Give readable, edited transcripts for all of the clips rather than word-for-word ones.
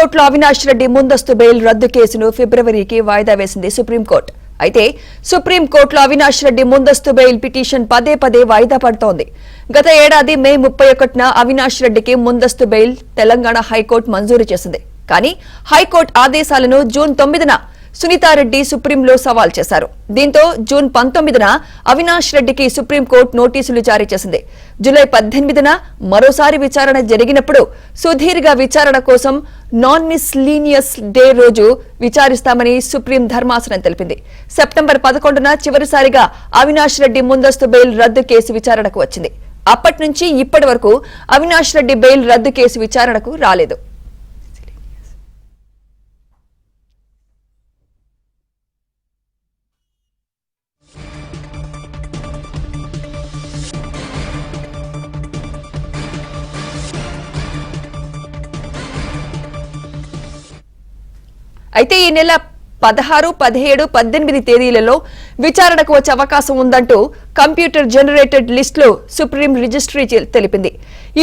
సుప్రీంకోర్టులో అవినాష్ రెడ్డి ముందస్తు బెయిల్ రద్దు కేసును ఫిబ్రవరికి వాయిదా వేసింది సుప్రీంకోర్టు. అయితే సుప్రీంకోర్టులో అవినాష్ రెడ్డి ముందస్తు బెయిల్ పిటిషన్ పదే పదే వాయిదా పడుతోంది. గత ఏడాది మే 31న అవినాష్ రెడ్డికి ముందస్తు బెయిల్ తెలంగాణ హైకోర్టు మంజూరు చేసింది. కానీ హైకోర్టు ఆదేశాలను జూన్ 9న సునీతారెడ్డి సుప్రీంలో సవాల్ చేశారు. దీంతో జూన్ 19న అవినాష్ రెడ్డికి సుప్రీంకోర్టు నోటీసులు జారీ చేసింది. జూలై 18న మరోసారి విచారణ జరిగినప్పుడు సుదీర్ఘ విచారణ కోసం నాన్ మిస్లీనియస్ డే రోజు విచారిస్తామని సుప్రీం ధర్మాసనం తెలిపింది. సెప్టెంబర్ 11న చివరిసారిగా అవినాష్ రెడ్డి ముందస్తు బెయిల్ రద్దు కేసు విచారణకు వచ్చింది. అప్పటి నుంచి ఇప్పటి వరకు అవినాష్ రెడ్డి బెయిల్ రద్దు కేసు విచారణకు రాలేదు. అయితే ఈ నెల 16, 17, 18 తేదీలలో విచారణకు వచ్చే అవకాశం ఉందంటూ కంప్యూటర్ జనరేటెడ్ లిస్టులో సుప్రీం రిజిస్ట్రీ తెలిపింది.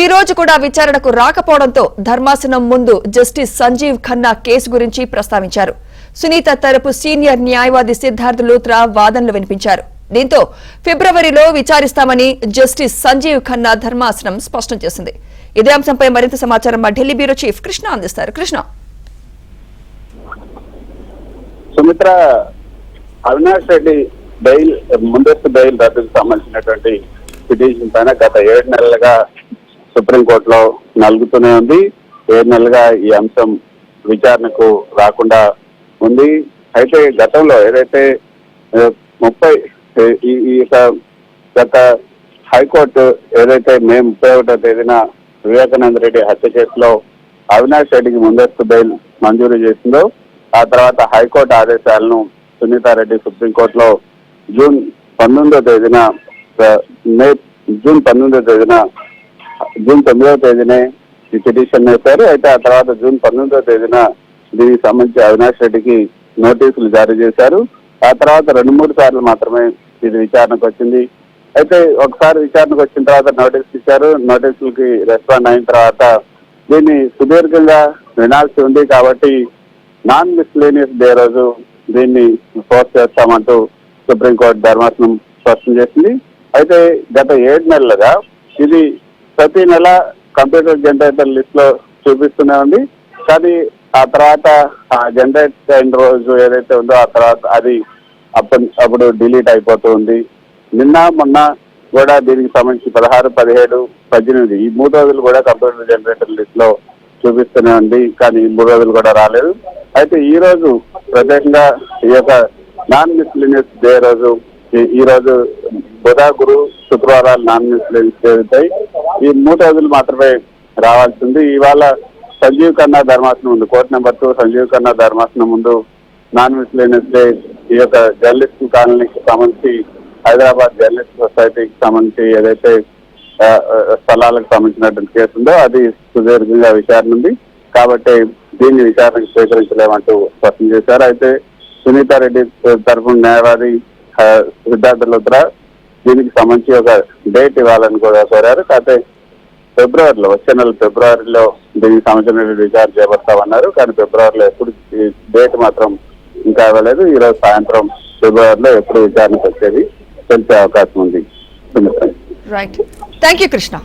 ఈ రోజు కూడా విచారణకు రాకపోవడంతో ధర్మాసనం ముందు జస్టిస్ సంజీవ్ ఖన్నా కేసు గురించి ప్రస్తావించారు. సునీత తరపు సీనియర్ న్యాయవాది సిద్ధార్థ్ లూత్రా వాదనలు వినిపించారు. దీంతో ఫిబ్రవరిలో విచారిస్తామని జస్టిస్ సంజీవ్ ఖన్నా ధర్మాసనం స్పష్టం చేసింది. ఇదే అంశంపై మరింత సమాచారం మా ఢిల్లీ బ్యూరో చీఫ్ కృష్ణ అందిస్తారు. కృష్ణ, సుమిత్ర, అవినాష్ రెడ్డి బెయిల్ ముందస్తు బెయిల్ రద్దుకు సంబంధించినటువంటి పిటిషన్ పైన గత 7 నెలలుగా సుప్రీంకోర్టులో నలుగుతూనే ఉంది. 7 నెలలుగా ఈ అంశం విచారణకు రాకుండా ఉంది. అయితే గతంలో ఏదైతే 30 గత హైకోర్టు ఏదైతే మే 31వ తేదీన వివేకానంద రెడ్డి హత్య కేసులో అవినాష్ రెడ్డికి ముందస్తు బెయిల్ మంజూరు చేసిందో, ఆ తర్వాత హైకోర్టు ఆదేశాలను సునీతారెడ్డి సుప్రీంకోర్టులో జూన్ 9వ తేదీనే ఈ పిటిషన్ వేశారు. అయితే ఆ తర్వాత జూన్ 19వ తేదీన దీనికి సంబంధించి అవినాష్ రెడ్డికి నోటీసులు జారీ చేశారు. ఆ తర్వాత 2-3 సార్లు మాత్రమే ఇది విచారణకు వచ్చింది. అయితే ఒకసారి విచారణకు వచ్చిన తర్వాత నోటీసులు ఇచ్చారు. నోటీసులకి రెస్పాండ్ అయిన తర్వాత దీన్ని సుదీర్ఘంగా వినాల్సి ఉంది కాబట్టి నాన్ మిస్లేనియస్ డే రోజు దీన్ని పోస్ట్ చేస్తామంటూ సుప్రీంకోర్టు ధర్మాసనం స్పష్టం చేసింది. అయితే గత 7 నెలలుగా ఇది ప్రతి నెల కంప్యూటర్ జనరేటర్ లిస్ట్ లో చూపిస్తూనే ఉంది. కానీ ఆ తర్వాత ఆ జనరేట్ అయిన రోజు ఏదైతే ఉందో ఆ తర్వాత అది అప్పుడు డిలీట్ అయిపోతూ ఉంది. నిన్న మొన్న కూడా దీనికి సంబంధించి 16, 17, 18 ఈ 3 రోజులు కూడా కంప్యూటర్ జనరేటర్ లిస్ట్ లో చూపిస్తూనే ఉంది. కానీ 3 రోజులు కూడా రాలేదు. అయితే ఈ రోజు ప్రత్యేకంగా ఈ యొక్క నాన్ మిస్లీనియస్ డే రోజు ఈ రోజు బుధ, గురు, శుక్రవారాలు నాన్ మిస్లీనియస్ డే అవుతాయి. ఈ 3 రోజులు మాత్రమే రావాల్సింది. ఇవాళ సంజీవ్ ఖన్నా ధర్మాసనం ముందు, కోర్టు నెంబర్ 2 సంజీవ్ ఖన్నా ధర్మాసనం ముందు నాన్ మిస్లీనియస్ డే ఈ యొక్క జర్నలిస్ట్ కాలనీకి సంబంధించి హైదరాబాద్ జర్నలిస్ట్ సొసైటీకి సంబంధించి ఏదైతే స్థలాలకు సంబంధించినటువంటి కేసు ఉందో అది సుదీర్ఘంగా విచారణ ఉంది. కాబట్టి దీన్ని విచారణకు స్వీకరించలేమంటూ స్పష్టం చేశారు. అయితే సునీతారెడ్డి తరఫున న్యాయవాది సిద్ధార్థ్ లూత్రా దీనికి సంబంధించి ఒక డేట్ ఇవ్వాలని కూడా కోరారు. కాకపోతే ఫిబ్రవరిలో, వచ్చే నెల ఫిబ్రవరిలో దీనికి సంబంధించిన విచారణ చేపడతామన్నారు. కానీ ఫిబ్రవరిలో ఎప్పుడు డేట్ మాత్రం ఇంకా ఇవ్వలేదు. ఈ రోజు సాయంత్రం ఫిబ్రవరిలో ఎప్పుడు విచారణకు వచ్చేది తెలిసే అవకాశం ఉంది. Right, thank you Krishna.